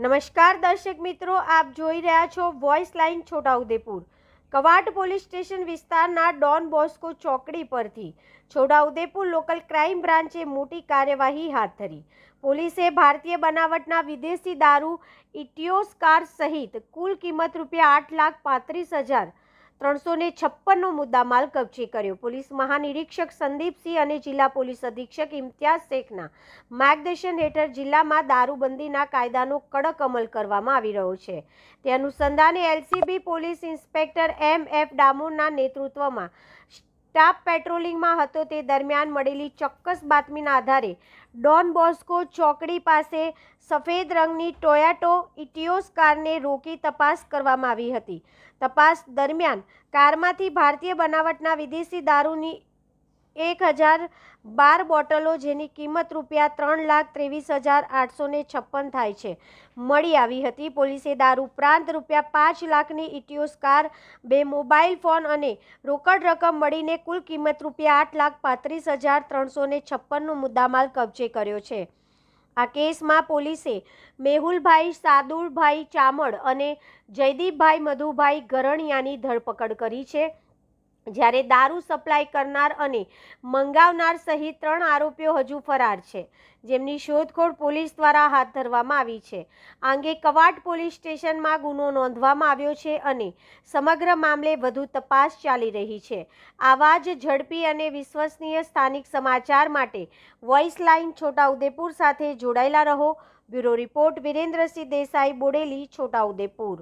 નમસ્કાર દર્શક મિત્રો, આપ જોઈ રહ્યા છો voice line Chhotaudepur. Kavant police station વિસ્તારના ડોન બોસ્કો ચોકડી પરથી છોટાઉદેપુર લોકલ ક્રાઇમ બ્રાન્ચે મોટી કાર્યવાહી હાથ ધરી. પોલીસે ભારતીય બનાવટના વિદેશી દારૂ ઇટિયોસ કાર સહિત કુલ કિંમત ₹8,35,356નો મુદ્દામાલ કબજે કર્યો. પોલીસ મહાનિરીક્ષક સંદીપસિંહ અને જિલ્લા પોલીસ અધિક્ષક ઇમ્તિયાઝ શેખના માર્ગદર્શન હેઠળ જિલ્લામાં દારૂબંધીના કાયદાનો કડક અમલ કરવામાં આવી રહ્યો છે. તે અનુસંધાને એલસીબી પોલીસ ઇન્સ્પેક્ટર એમ.એફ. ડામોરના નેતૃત્વમાં સ્ટાફ પેટ્રોલિંગમાં હતો. તે દરમિયાન મળેલી ચોક્કસ બાતમીના આધારે ડોન બોસ્કો ચોકડી પાસે સફેદ રંગની ટોયોટો ઇટિયોસ કારને રોકી તપાસ કરવામાં આવી હતી. તપાસ દરમિયાન કારમાંથી ભારતીય બનાવટના વિદેશી દારૂની 1012 બોટલો, જેની કિંમત ₹3,23,856 થાય છે, મળી આવી હતી. પોલીસે દારૂ ઉપરાંત ₹5 લાખની ઇટિયોસ કાર, 2 મોબાઈલ ફોન અને રોકડ રકમ મળીને કુલ કિંમત ₹8,35,356નો મુદ્દામાલ કબજે કર્યો છે. આ કેસમાં પોલીસે મેહુલભાઈ સાદુલભાઈ ચામડ અને જયદીપભાઈ મધુભાઈ ગરણિયાની ધરપકડ કરી છે, જ્યારે દારૂ સપ્લાય કરનાર અને મંગાવનાર સહિત 3 આરોપીઓ હજુ ફરાર છે, જેમની શોધખોળ પોલીસ દ્વારા હાથ ધરવામાં આવી છે. આ અંગે કવાંટ પોલીસ સ્ટેશનમાં ગુનો નોંધવામાં આવ્યો છે અને સમગ્ર મામલે વધુ તપાસ ચાલી રહી છે. આવા જ ઝડપી અને વિશ્વસનીય સ્થાનિક સમાચાર માટે વોઇસ લાઇન છોટાઉદેપુર સાથે જોડાયેલા રહો. Bureau report Virendrasinh Desai, Bodeli, Chhota Udepur.